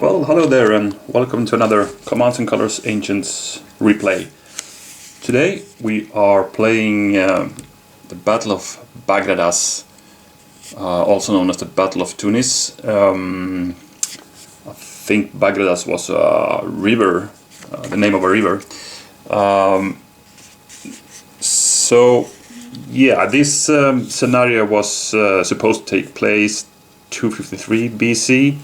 Well, hello there and welcome to another Commands and Colors Ancients replay. Today we are playing the Battle of Bagradas, also known as the Battle of Tunis. I think Bagradas was a river, the name of a river. This scenario was supposed to take place 253 BC.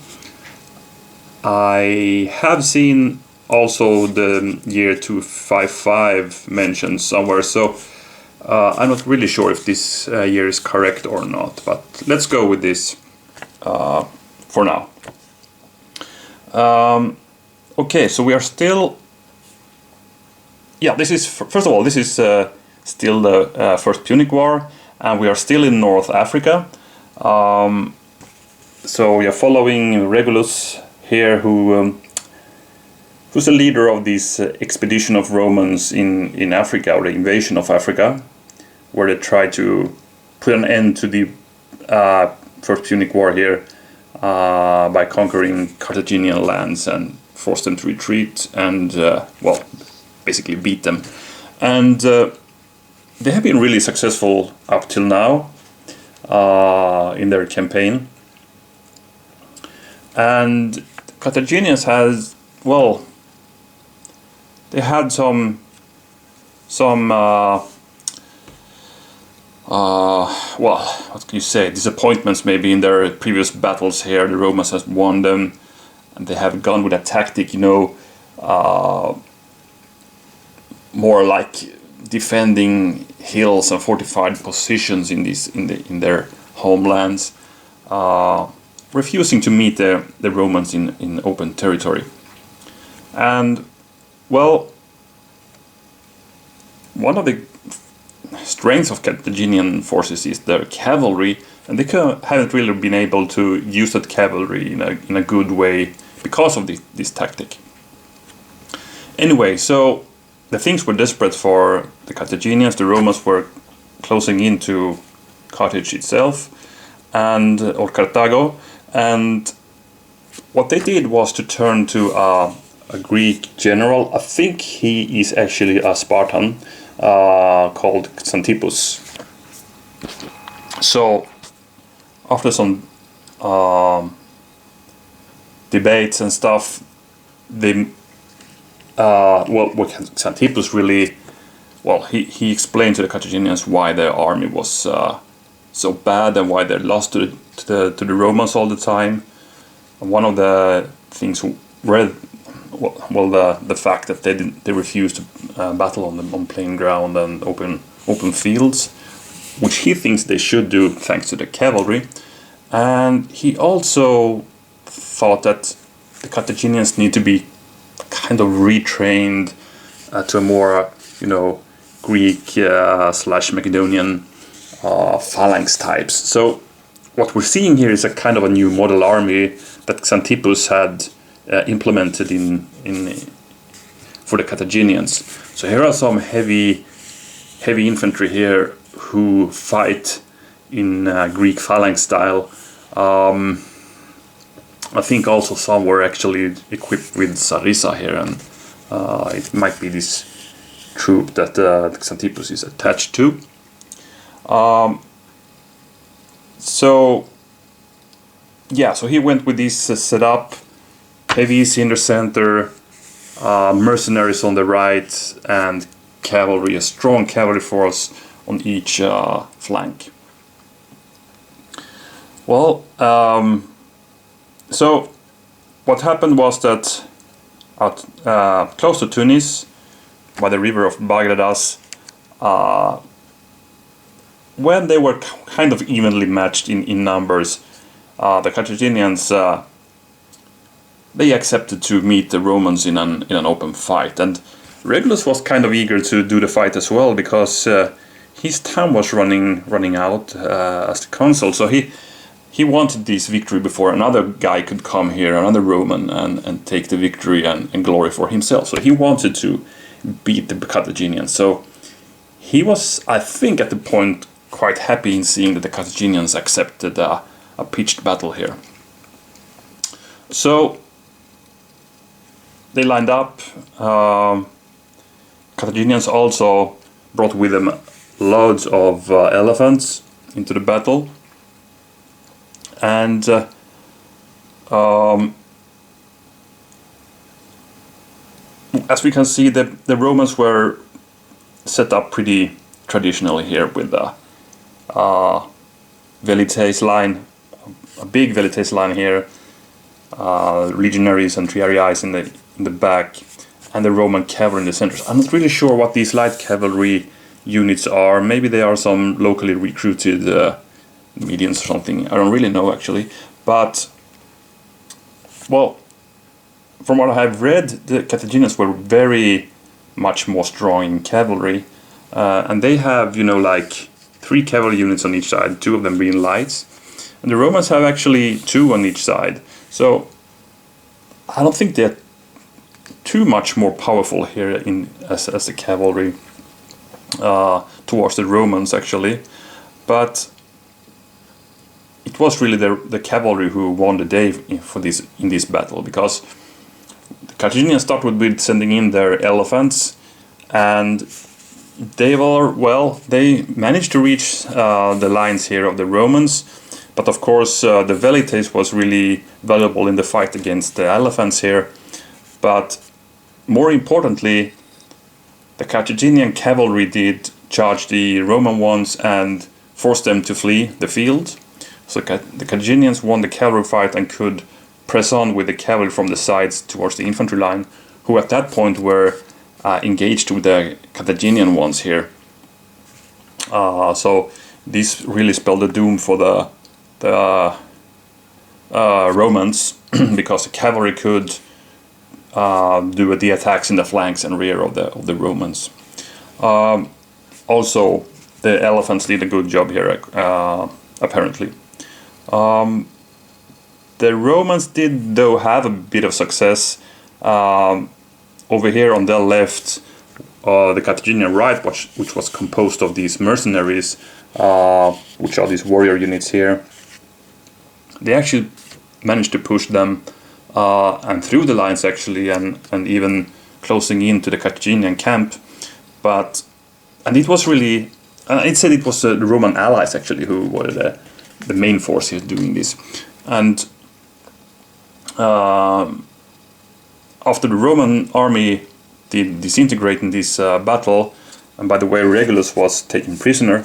I have seen also the year 255 mentioned somewhere, so I'm not really sure if this year is correct or not, but let's go with this for now. Okay, so we are still... Yeah, this is, first of all, this is still the First Punic War, and we are still in North Africa. So we are following Regulus here, who's the leader of this expedition of Romans in Africa, or the invasion of Africa, where they try to put an end to the First Punic War here by conquering Carthaginian lands and force them to retreat and, well, basically beat them. And they have been really successful up till now in their campaign. And Carthaginians has, well, they had some well, what can you say, disappointments maybe in their previous battles here. The Romans have won them, and they have gone with a tactic, you know, more like defending hills and fortified positions in their homelands, refusing to meet the Romans in open territory. And, well, one of the strengths of Carthaginian forces is their cavalry, and they haven't really been able to use that cavalry in a good way because of this tactic. Anyway, so the things were desperate for the Carthaginians. The Romans were closing into Carthage itself, or Carthago, and what they did was to turn to a Greek general. I think he is actually a Spartan, called Xantippus. So after some debates and stuff, they Xantippus really, well, he explained to the Carthaginians why their army was so bad and why they lost to the Romans all the time. And one of the things were, the fact that they refused to battle on plain ground and open fields, which he thinks they should do thanks to the cavalry. And he also thought that the Carthaginians need to be kind of retrained to a more, Greek / Macedonian phalanx types. So what we're seeing here is a kind of a new model army that Xantippus had implemented for the Carthaginians. So here are some heavy infantry here who fight in Greek phalanx style. I think also some were actually equipped with sarissa here, and it might be this troop that Xantippus is attached to. So he went with this setup: heavies in the center, mercenaries on the right, and cavalry, a strong cavalry force on each flank. Well, so what happened was that close to Tunis, by the river of Bagradas, when they were kind of evenly matched in numbers, the Carthaginians they accepted to meet the Romans in an open fight, and Regulus was kind of eager to do the fight as well, because his time was running out as the consul. So he wanted this victory before another guy could come here, another Roman, and take the victory and glory for himself. So he wanted to beat the Carthaginians. So he was, I think, at the point quite happy in seeing that the Carthaginians accepted a pitched battle here. So they lined up. Carthaginians also brought with them loads of elephants into the battle, and as we can see, the Romans were set up pretty traditionally here with the velites line, a big velites line here, legionaries and triarii in the back, and the Roman cavalry in the center. I'm not really sure what these light cavalry units are. Maybe they are some locally recruited medians or something. I don't really know actually, but well, from what I have read, the Carthaginians were very much more strong in cavalry, and they have, you know, like 3 cavalry units on each side, 2 of them being lights, and the Romans have actually 2 on each side. So I don't think they're too much more powerful here as the cavalry towards the Romans actually, but it was really the cavalry who won the day in this battle, because the Carthaginians started with sending in their elephants, and they managed to reach the lines here of the Romans, but of course the velites was really valuable in the fight against the elephants here. But more importantly, the Carthaginian cavalry did charge the Roman ones and force them to flee the field. So the Carthaginians won the cavalry fight and could press on with the cavalry from the sides towards the infantry line, who at that point were engaged with the Carthaginian ones here. So this really spelled the doom for the Romans, because the cavalry could do the attacks in the flanks and rear of the Romans. Also, the elephants did a good job here, apparently. The Romans did, though, have a bit of success. Over here on their left, the Carthaginian right, which was composed of these mercenaries, which are these warrior units here, they actually managed to push them and through the lines actually, and even closing in to the Carthaginian camp. And it was really, it said it was the Roman allies actually who were the main force here doing this. And after the Roman army did disintegrate in this battle, and by the way Regulus was taken prisoner,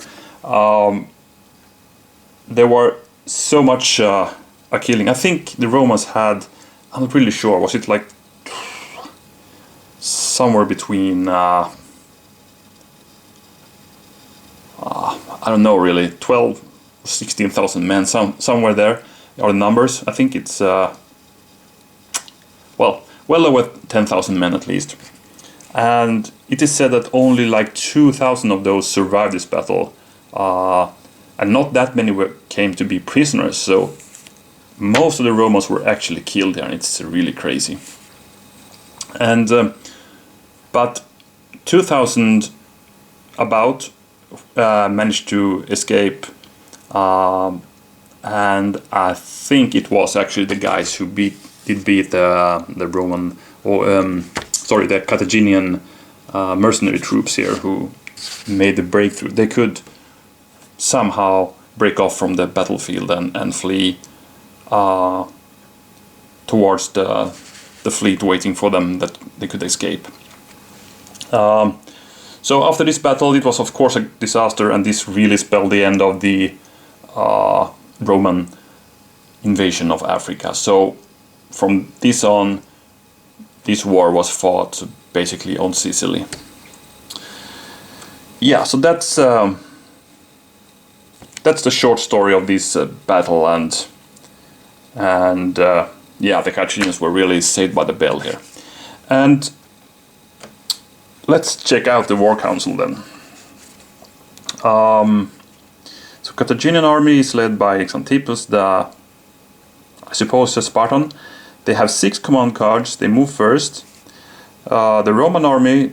there were so much a killing. I think the Romans had, I'm not really sure, was it like somewhere between I don't know really, 12, 16,000 men, somewhere there are the numbers. I think it's well over 10,000 men at least. And it is said that only like 2,000 of those survived this battle, and not that many came to be prisoners. So most of the Romans were actually killed there, and it's really crazy. And but 2,000 about managed to escape, and I think it was actually the guys who did beat the Roman, or the Carthaginian mercenary troops here, who made the breakthrough. They could somehow break off from the battlefield and flee towards the fleet waiting for them, that they could escape. So after this battle, it was of course a disaster, and this really spelled the end of the Roman invasion of Africa. So from this on, this war was fought basically on Sicily. Yeah, so that's the short story of this battle, and yeah, the Carthaginians were really saved by the bell here. And let's check out the war council then. So Carthaginian army is led by Xanthippus, I suppose a Spartan. They have 6 command cards. They move first. The Roman army,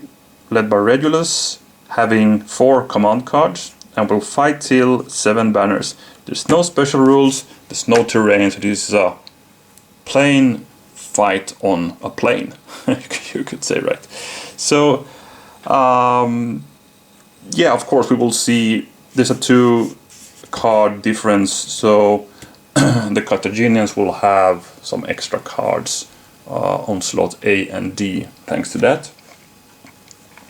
led by Regulus, having 4 command cards, and will fight till 7 banners. There's no special rules. There's no terrain. So this is a plain fight on a plane, you could say, right? So, yeah, of course we will see there's a 2 card difference, so the Carthaginians will have some extra cards on slot A and D thanks to that.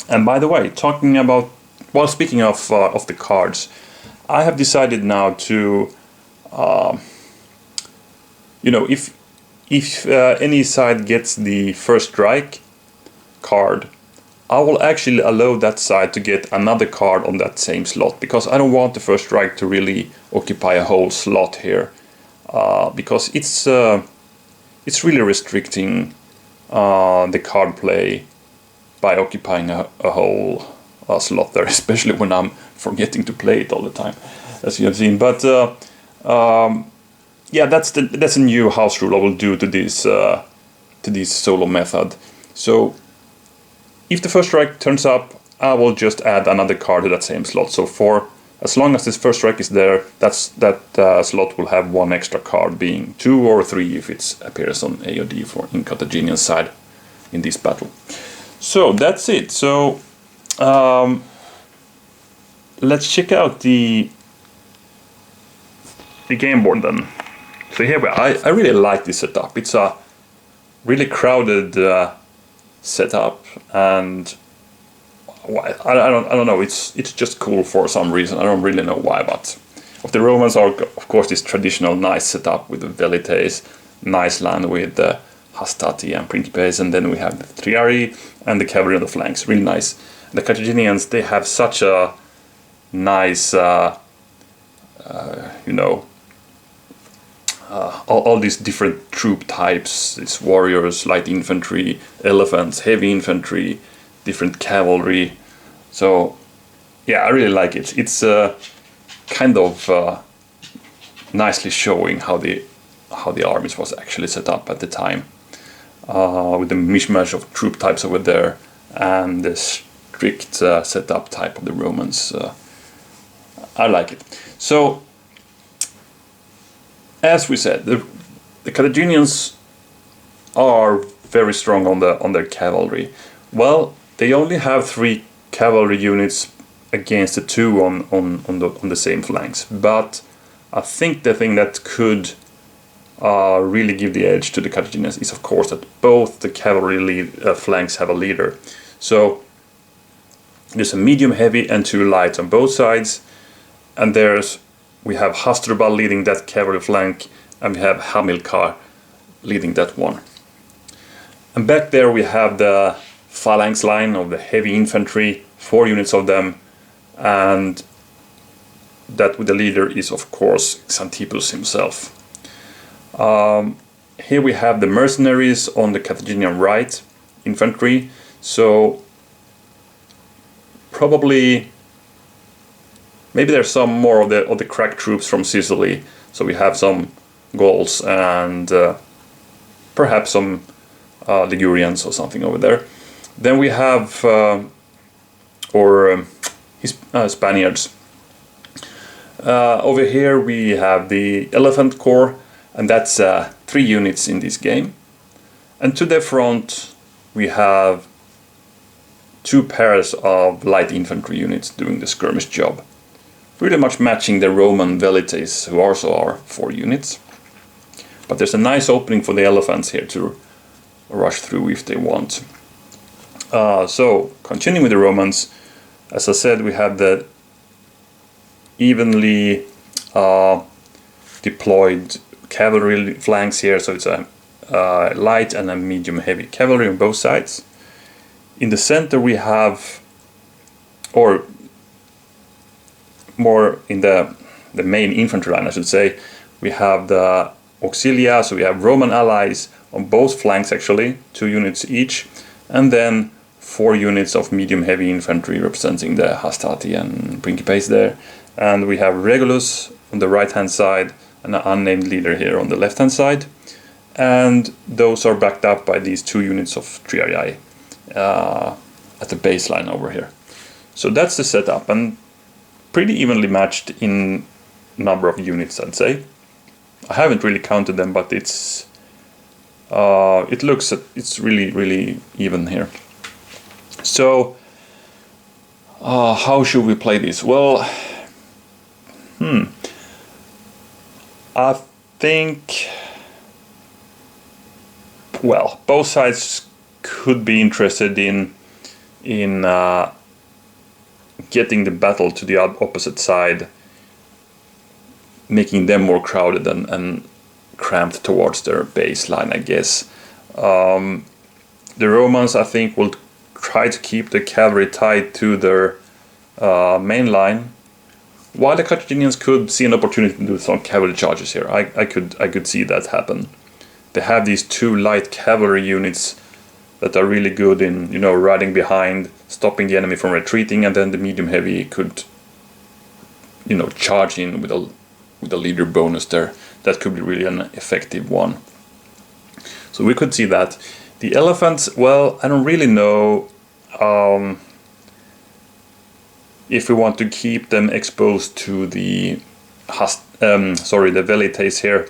And by the way, speaking of the cards, I have decided now to, if any side gets the first strike card, I will actually allow that side to get another card on that same slot, because I don't want the first strike to really occupy a whole slot here, because it's really restricting the card play by occupying a whole slot there, especially when I'm forgetting to play it all the time, as you have seen. But yeah, that's a new house rule I will do to this solo method. So if the first strike turns up, I will just add another card to that same slot. So for as long as this first strike is there, that slot will have 1 extra card, being 2 or 3 if it appears on A or D in Carthaginian side in this battle. So that's it. So let's check out the game board then. So here I really like this setup. It's a really crowded setup, and I don't know. It's just cool for some reason. I don't really know why, but of the Romans are of course this traditional nice setup with the velites, nice land with the hastati and principes, and then we have the triarii and the cavalry on the flanks. Really nice. The Carthaginians, they have such a nice, all these different troop types. These warriors, light infantry, elephants, heavy infantry, different cavalry. So yeah, I really like it. It's kind of nicely showing how the armies was actually set up at the time, with the mishmash of troop types over there and the strict setup type of the Romans. I like it. So as we said, the Carthaginians are very strong on their cavalry. Well, they only have 3 cavalry units against the 2 on the same flanks. But I think the thing that could really give the edge to the Carthaginians is, of course, that both the cavalry flanks have a leader. So there's a medium heavy and 2 light on both sides, and we have Hasdrubal leading that cavalry flank, and we have Hamilcar leading that one. And back there we have the phalanx line of the heavy infantry, 4 units of them, and that with the leader is of course Xanthippus himself. Here we have the mercenaries on the Carthaginian right infantry, so probably maybe there's some more of the crack troops from Sicily. So we have some Gauls and perhaps some Ligurians or something over there. Then we have Spaniards. Over here we have the Elephant Corps, and that's 3 units in this game. And to the front we have 2 pairs of light infantry units doing the skirmish job, really much matching the Roman velites, who also are 4 units. But there's a nice opening for the elephants here to rush through if they want. So continuing with the Romans, as I said, we have the evenly deployed cavalry flanks here, so it's a light and a medium heavy cavalry on both sides. In the center we have, or more in the main infantry line I should say, we have the auxilia, so we have Roman allies on both flanks actually, 2 units each, and then 4 units of medium heavy infantry representing the hastati and principes there. And we have Regulus on the right hand side and an unnamed leader here on the left hand side, and those are backed up by these 2 units of triarii at the baseline over here. So that's the setup, and pretty evenly matched in number of units, I'd say. I haven't really counted them, but it's It's really even here. So how should we play this? Well, I think, well, both sides could be interested in getting the battle to the opposite side, making them more crowded and cramped towards their baseline, I guess. The Romans, I think, will try to keep the cavalry tied to their main line, while the Carthaginians could see an opportunity to do some cavalry charges here. I could see that happen. They have these two light cavalry units that are really good in, you know, riding behind, stopping the enemy from retreating, and then the medium heavy could, you know, charge in with a leader bonus there. That could be really an effective one. So we could see that. The elephants, well, I don't really know if we want to keep them exposed to the the velites here.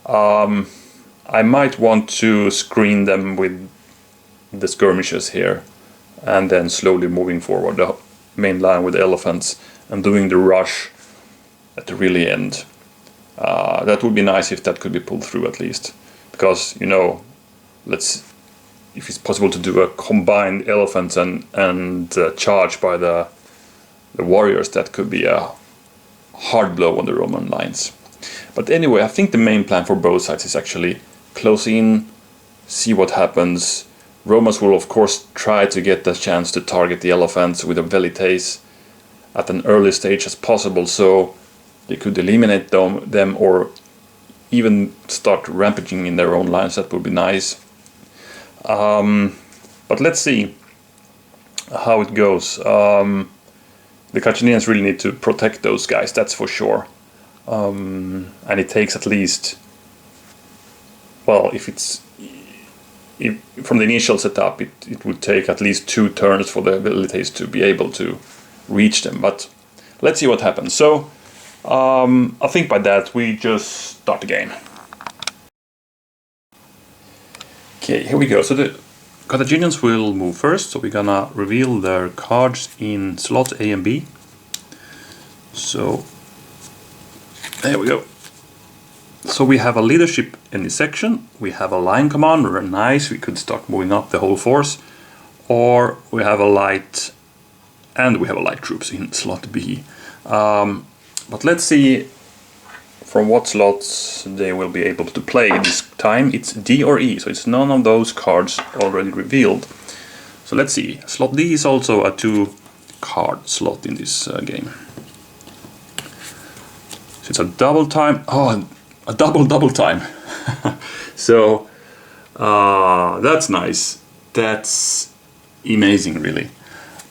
I might want to screen them with the skirmishers here, and then slowly moving forward the main line with the elephants and doing the rush at the really end. That would be nice if that could be pulled through at least, because, you know, if it's possible to do a combined elephants and charge by the warriors, that could be a hard blow on the Roman lines. But anyway, I think the main plan for both sides is actually close in, see what happens. Romans will of course try to get the chance to target the elephants with the velites at an early stage as possible, so they could eliminate them or even start rampaging in their own lines. That would be nice. But let's see how it goes. The Carthaginians really need to protect those guys, that's for sure. And it takes at least, well, from the initial setup, it would take at least 2 turns for the velites to be able to reach them. But let's see what happens. So I think by that we just start the game. Okay, here we go. So the Carthaginians will move first, so we're gonna reveal their cards in slot A and B. So there we go. So we have a leadership in this section, we have a line commander, nice, we could start moving up the whole force, or we have a light, and we have a light troops in slot B. But let's see from what slots they will be able to play. This time it's D or E, so it's none of those cards already revealed. So let's see, slot D is also a 2-card slot in this game. So it's a double time, a double time. So that's nice, that's amazing really.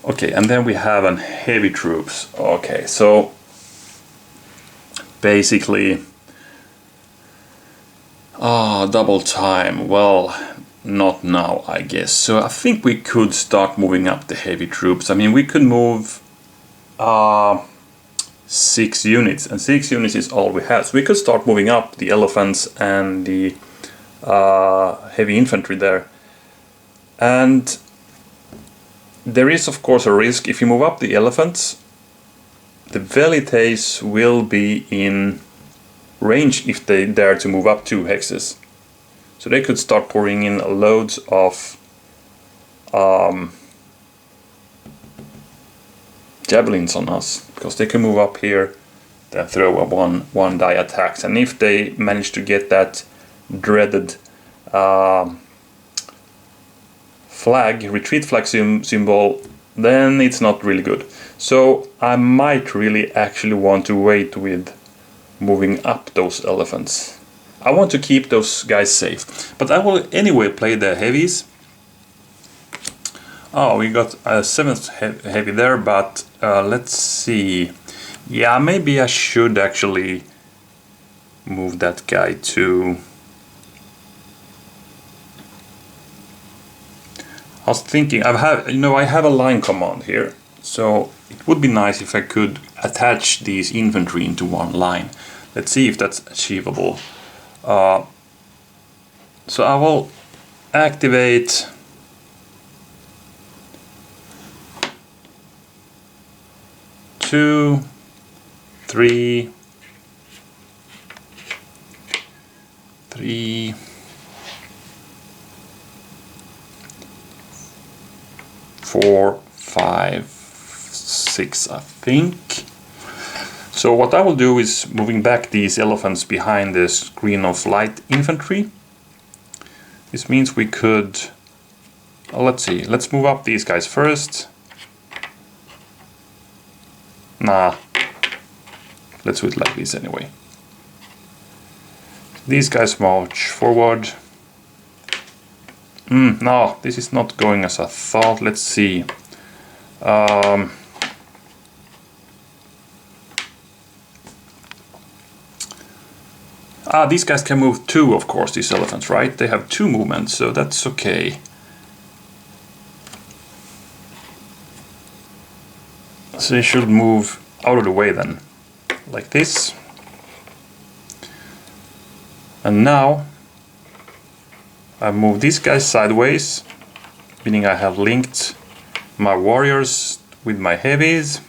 Okay, and then we have an heavy troops. Okay, so basically double time, well, not now I guess. So I think we could start moving up the heavy troops. I mean, we could move 6 units, and 6 units is all we have. So we could start moving up the elephants and the heavy infantry there. And there is of course a risk if you move up the elephants. The velites will be in range if they dare to move up 2 hexes. So they could start pouring in loads of javelins on us, because they can move up here, then throw a one die attacks, and if they manage to get that dreaded retreat flag symbol, then it's not really good. So I might really actually want to wait with moving up those elephants. I want to keep those guys safe, but I will anyway play the heavies. Oh, we got a 7th heavy there, but let's see. Yeah, maybe I should actually move that guy to... I was thinking, I have a line command here, so it would be nice if I could attach these infantry into one line. Let's see if that's achievable. So I will activate. Two, three, 4, 5, 6, I think. So what I will do is moving back these elephants behind the screen of light infantry. This means we could, let's see, let's move up these guys first. Nah, let's do it like this anyway. These guys march forward. No, this is not going as I thought. Let's see. These guys can move too, of course, these elephants, right? They have 2 movements, so that's okay. So they should move out of the way then, like this. And now I move these guys sideways, meaning I have linked my warriors with my heavies.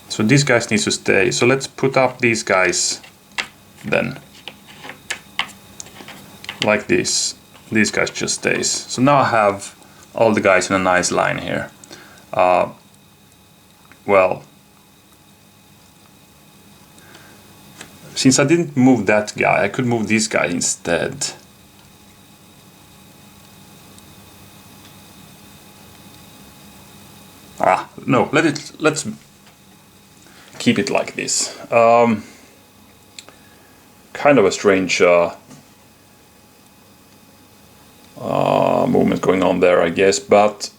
So these guys need to stay. So let's put up these guys then, like this. These guys just stays. So now I have all the guys in a nice line here. Well, since I didn't move that guy, I could move this guy instead. No, let's keep it like this. Kind of a strange movement going on there, I guess, but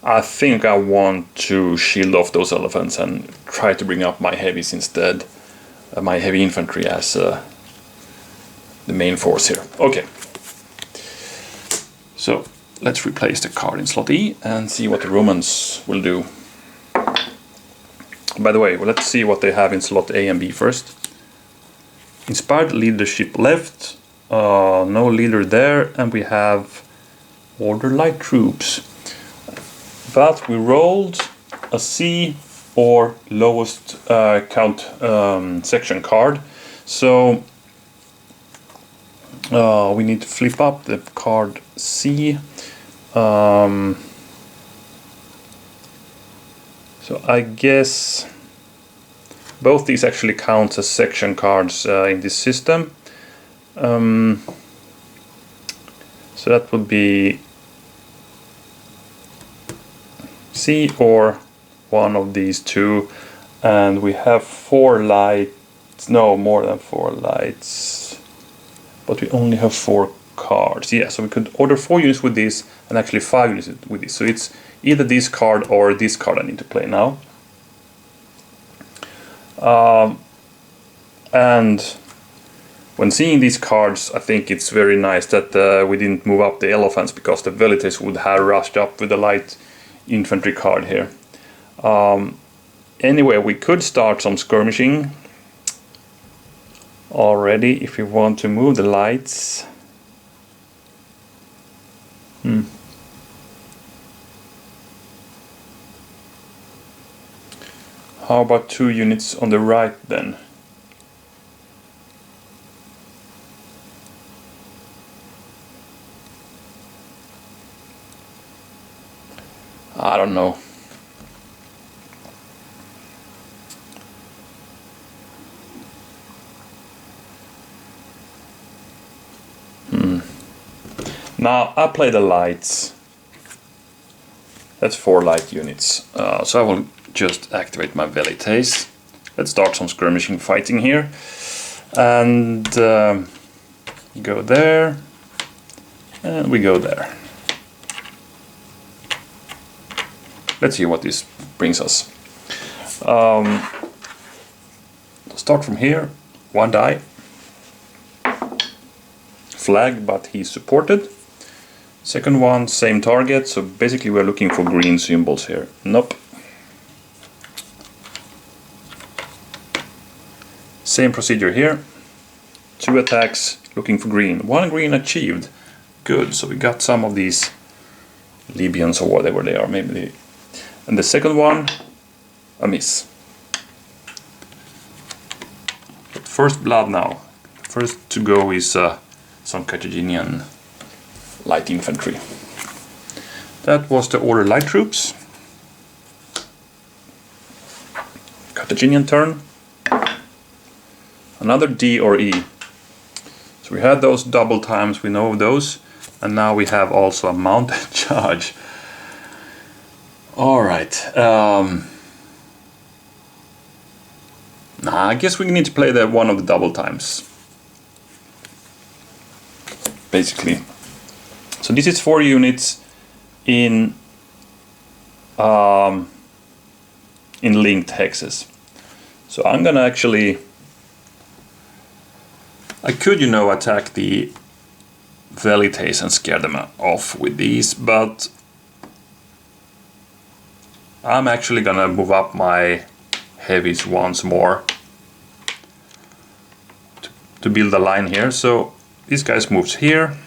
I think I want to shield off those elephants and try to bring up my heavies instead. My heavy infantry as the main force here. Okay. So let's replace the card in slot E and see what the Romans will do. By the way, let's see what they have in slot A and B first. Inspired leadership left, no leader there, and we have order light troops. But we rolled a C or lowest count section card, so we need to flip up the card C. So I guess both these actually count as section cards in this system. So that would be C or one of these two, and we have 4 lights, no, more than 4 lights, but we only have 4 cards. Yeah, so we could order 4 units with this and actually 5 units with this. So it's either this card or this card I need to play now. And when seeing these cards, I think it's very nice that we didn't move up the elephants, because the velites would have rushed up with the light infantry card here. Anyway, we could start some skirmishing already if we want to move the lights. How about 2 units on the right then? I don't know. Now I play the lights. That's 4 light units. So I will just activate my velites. Let's start some skirmishing fighting here. And go there. And we go there. Let's see what this brings us. Start from here. 1 die. Flag, but he's supported. Second one, same target, so basically we're looking for green symbols here. Nope. Same procedure here. 2 attacks, looking for green. 1 green achieved. Good, so we got some of these Libyans or whatever they are, maybe they... And the second one, a miss. But first blood now. First to go is some Carthaginian light infantry. That was the order light troops. Carthaginian turn. Another D or E. So we had those double times, we know those. And now we have also a mounted charge. Alright. I guess we need to play one of the double times. Basically. So this is 4 units in linked hexes. So I'm gonna actually... I could, attack the Velites and scare them off with these, but I'm actually gonna move up my heavies once more to build a line here. So these guys moves here,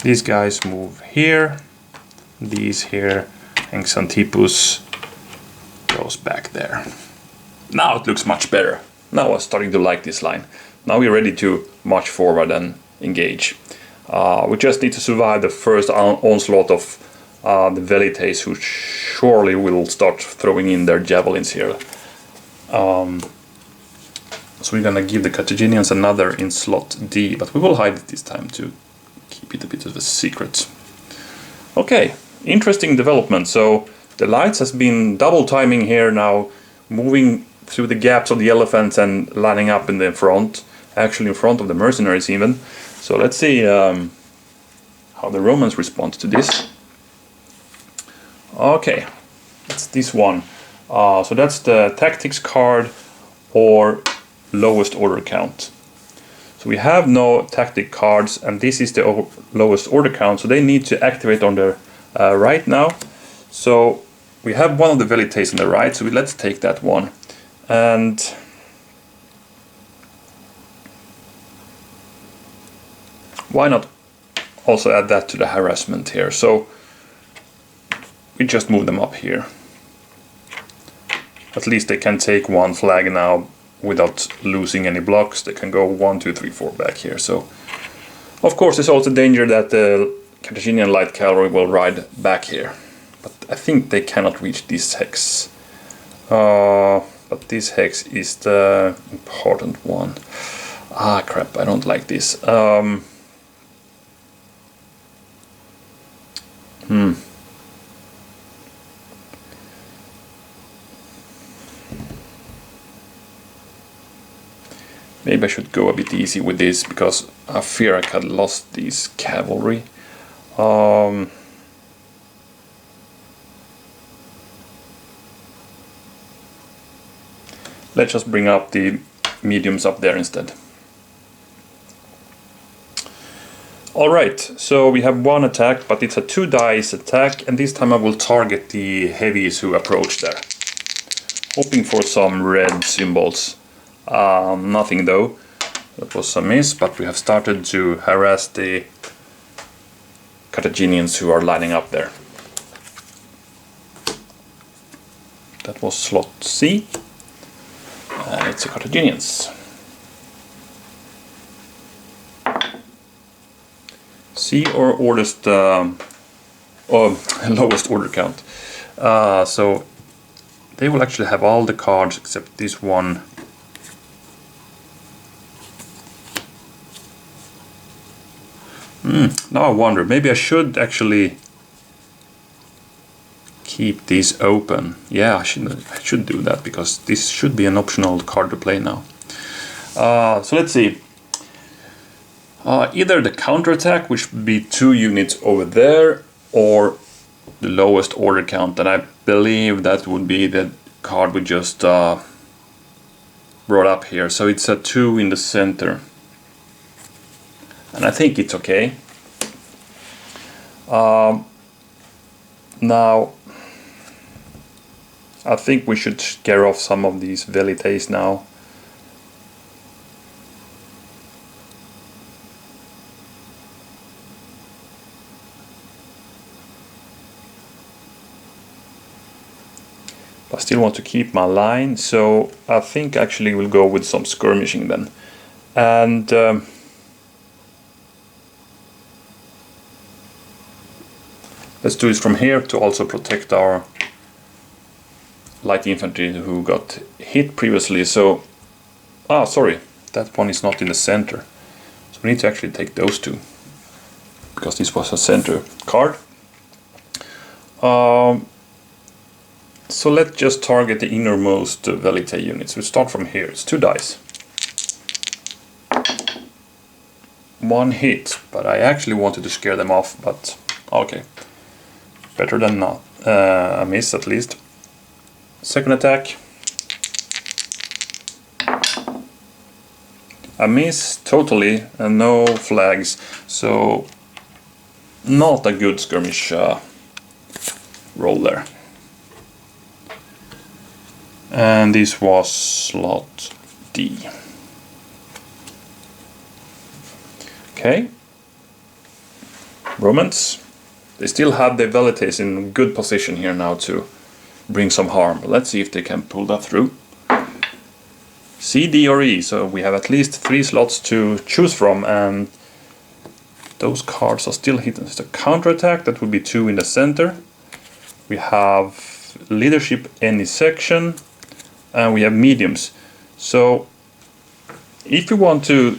these guys move here, these here, and Xantippus goes back there. Now it looks much better. Now I'm starting to like this line. Now we're ready to march forward and engage. We just need to survive the first onslaught of the Velites, who surely will start throwing in their javelins here. So we're gonna give the Carthaginians another in slot D, but we will hide it this time to keep it a bit of a secret. Okay, interesting development. So the lights has been double timing here now, moving through the gaps of the elephants and lining up in the front, actually in front of the mercenaries even. So let's see how the Romans respond to this. Okay, it's this one. So that's the tactics card or lowest order count. So we have no tactic cards, and this is the lowest order count, so they need to activate on the right now. So we have one of the Velites on the right, so let's take that one. And why not also add that to the harassment here? So we just move them up here. At least they can take one flag now without losing any blocks. They can go 1, 2, 3, 4 back here. So of course there's also danger that the Carthaginian light cavalry will ride back here, but I think they cannot reach this hex. But this hex is the important one. Ah crap, I don't like this. Maybe I should go a bit easy with this, because I fear I had lost these cavalry. Let's just bring up the mediums up there instead. Alright, so we have one attack, but it's a 2 dice attack, and this time I will target the heavies who approach there. Hoping for some red symbols. Nothing though. That was a miss, but we have started to harass the Carthaginians who are lining up there. That was slot C. And it's the Carthaginians. C or lowest order count. So they will actually have all the cards except this one. Now I wonder, maybe I should actually keep these open. Yeah, I should do that, because this should be an optional card to play now. So let's see. Either the counterattack, which would be 2 units over there, or the lowest order count, and I believe that would be the card we just brought up here. So it's a 2 in the center, and I think it's okay. Now I think we should scare off some of these Velites now. I still want to keep my line, so I think actually we'll go with some skirmishing then. And let's do this from here to also protect our light infantry who got hit previously. So, sorry, that one is not in the center. So we need to actually take those two, because this was a center card. So let's just target the innermost Velite units. We start from here. It's 2 dice. 1 hit, but I actually wanted to scare them off, but okay. Better than not. A miss at least. Second attack. A miss totally, and no flags. So not a good skirmish roll there. And this was slot D. Okay. Romans. They still have the Velites in good position here now to bring some harm. Let's see if they can pull that through. C, D or E. So we have at least 3 slots to choose from, and those cards are still hidden. It's a counterattack, that would be 2 in the center. We have leadership any section, and we have mediums. So if we want to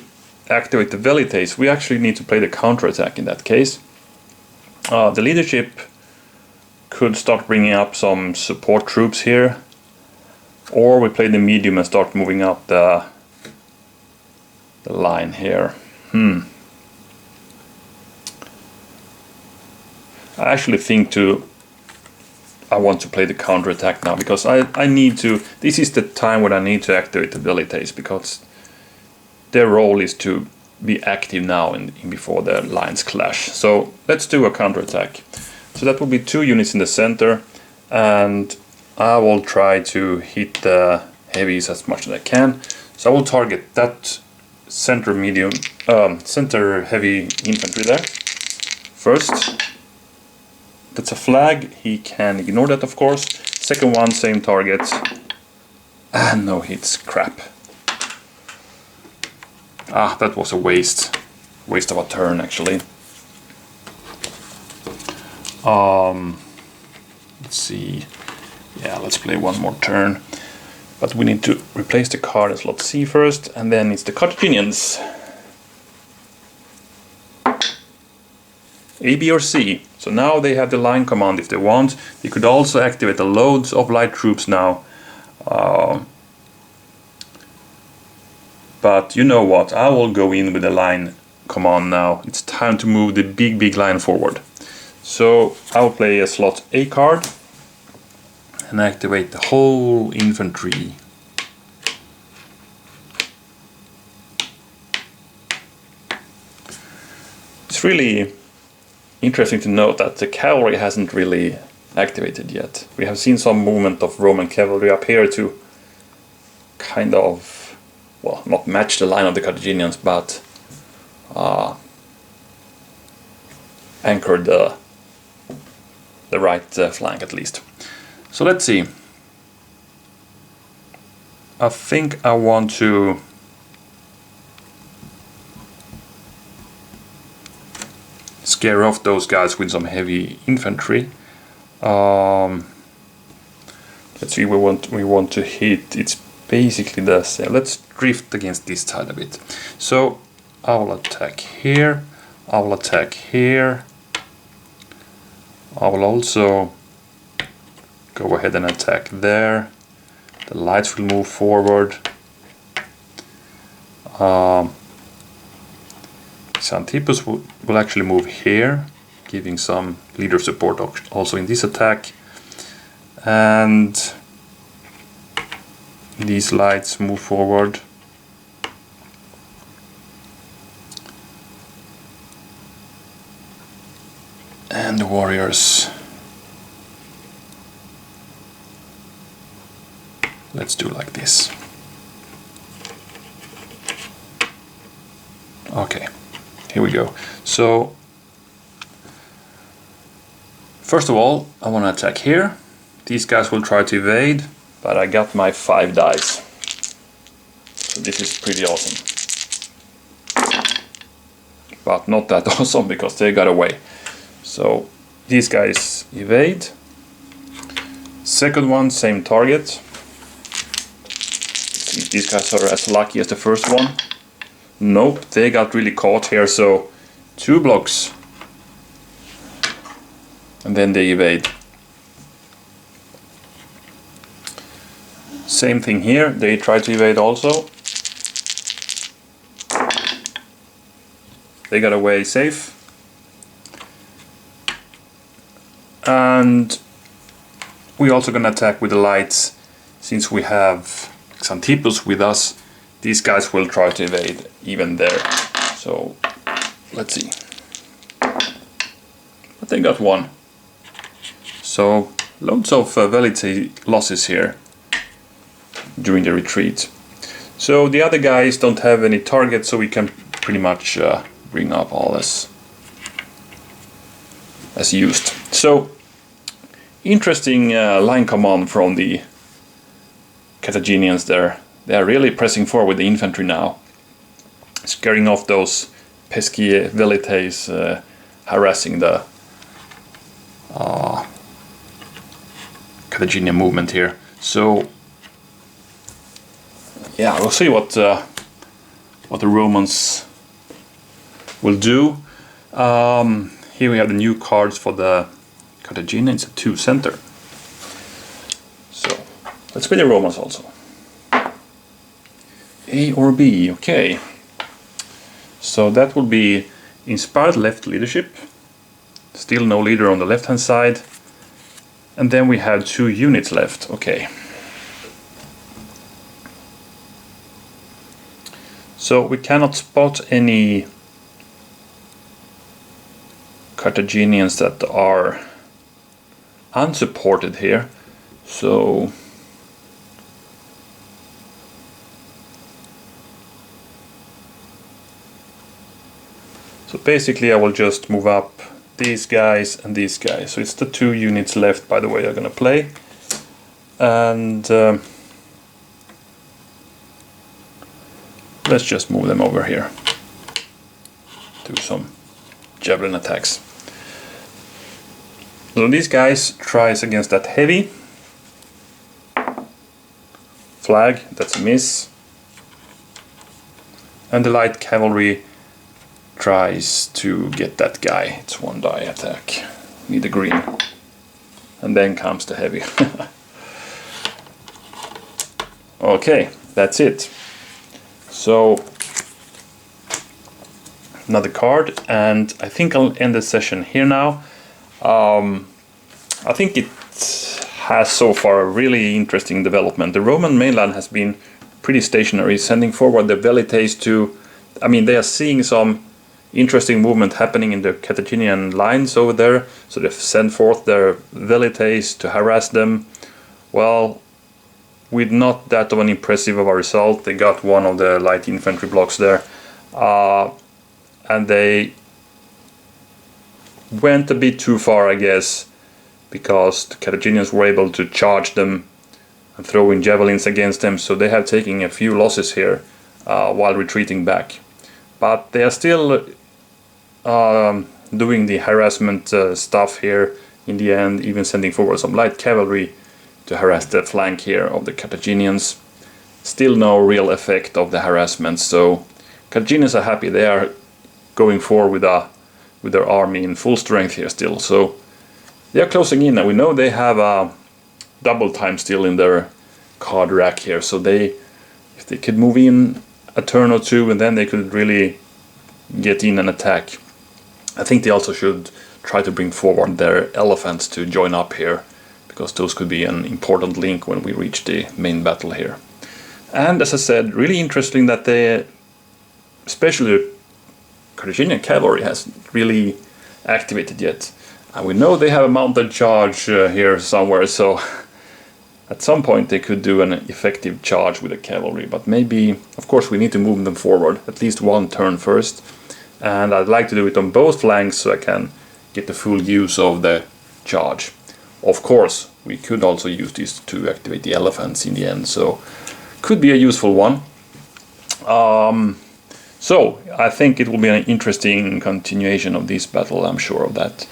activate the Velites, we actually need to play the counterattack in that case. The leadership could start bringing up some support troops here, or we play the medium and start moving up the line here. I actually think I want to play the counterattack now, because I need to. This is the time when I need to activate the Velites, because their role is to be active now and before the lines clash. So let's do a counterattack. So that will be 2 units in the center, and I will try to hit the heavies as much as I can. So I will target that center medium, center heavy infantry there first. That's a flag. He can ignore that, of course. Second one, same target, and no hits. Crap. That was a waste of a turn actually. Let's see. Yeah, let's play one more turn. But we need to replace the card in slot C first, and then it's the Carthaginians. A, B or C. So now they have the line command if they want. They could also activate the loads of light troops now. But you know what, I will go in with the line command now. It's time to move the big line forward. So I'll play a slot A card and activate the whole infantry. It's really interesting to note that the cavalry hasn't really activated yet. We have seen some movement of Roman cavalry up here to kind of, well, not match the line of the Carthaginians, but anchor the right flank at least. So let's see. I think I want to scare off those guys with some heavy infantry. Let's see. We want to hit. It's basically the same. Let's drift against this tile a bit. So I will attack here. I will attack here. I will also go ahead and attack there. The lights will move forward. Xanthippus will actually move here, giving some leader support also in this attack. And these lights move forward. And the warriors. Let's do like this. Okay, here we go. So, first of all, I want to attack here. These guys will try to evade, but I got my 5 dice. So this is pretty awesome. But not that awesome because they got away. So these guys evade. Second one, same target. Let's see if these guys are as lucky as the first one. Nope, they got really caught here, so 2 blocks. And then they evade. Same thing here, they try to evade also. They got away safe. And we're also gonna attack with the lights. Since we have Xanthipus with us, these guys will try to evade even there. So let's see. But they got 1. So loads of velocity losses here during the retreat. So the other guys don't have any targets, so we can pretty much bring up all as used. So interesting line command from the Carthaginians there. They are really pressing forward with the infantry now, scaring off those pesky velites harassing the Carthaginian movement here. So yeah, we'll see what the Romans will do. Here we have the new cards for the Carthaginians. It's a 2 center. So let's play the Romans also. A or B, okay. So that will be inspired left leadership. Still no leader on the left hand side. And then we have 2 units left, okay. So we cannot spot any Carthaginians that are unsupported here. So basically I will just move up these guys and these guys. So it's the 2 units left, by the way, I'm gonna play. And let's just move them over here. Do some javelin attacks. So these guys tries against that heavy. Flag, that's a miss. And the light cavalry tries to get that guy. It's 1 die attack. Need a green. And then comes the heavy. Okay, that's it. So another card, and I think I'll end the session here now. I think it has so far a really interesting development. The Roman mainland has been pretty stationary, sending forward the velites to, I mean, they are seeing some interesting movement happening in the Carthaginian lines over there, so they've sent forth their velites to harass them. Well, with not that of an impressive of a result. They got 1 of the light infantry blocks there, and they went a bit too far, I guess, because the Carthaginians were able to charge them and throw in javelins against them, so they have taken a few losses here while retreating back. But they are still doing the harassment stuff here in the end, even sending forward some light cavalry to harass the flank here of the Carthaginians. Still no real effect of the harassment, so Carthaginians are happy. They are going forward with their army in full strength here still. So they are closing in, and we know they have a double time still in their card rack here. So if they could move in a turn or 2, and then they could really get in and attack. I think they also should try to bring forward their elephants to join up here, because those could be an important link when we reach the main battle here. And as I said, really interesting that they, especially the Carthaginian cavalry, hasn't really activated yet. And we know they have a mounted charge here somewhere, so at some point they could do an effective charge with the cavalry. But maybe, of course, we need to move them forward at least 1 turn first. And I'd like to do it on both flanks so I can get the full use of the charge. Of course, we could also use this to activate the elephants in the end, so could be a useful one. So I think it will be an interesting continuation of this battle, I'm sure of that.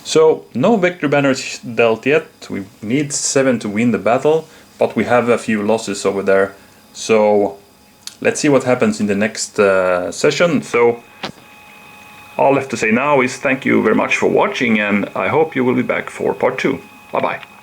So no victory banners dealt yet. We need 7 to win the battle, but we have a few losses over there. So let's see what happens in the next session. So all left to say now is thank you very much for watching, and I hope you will be back for part 2. Bye bye.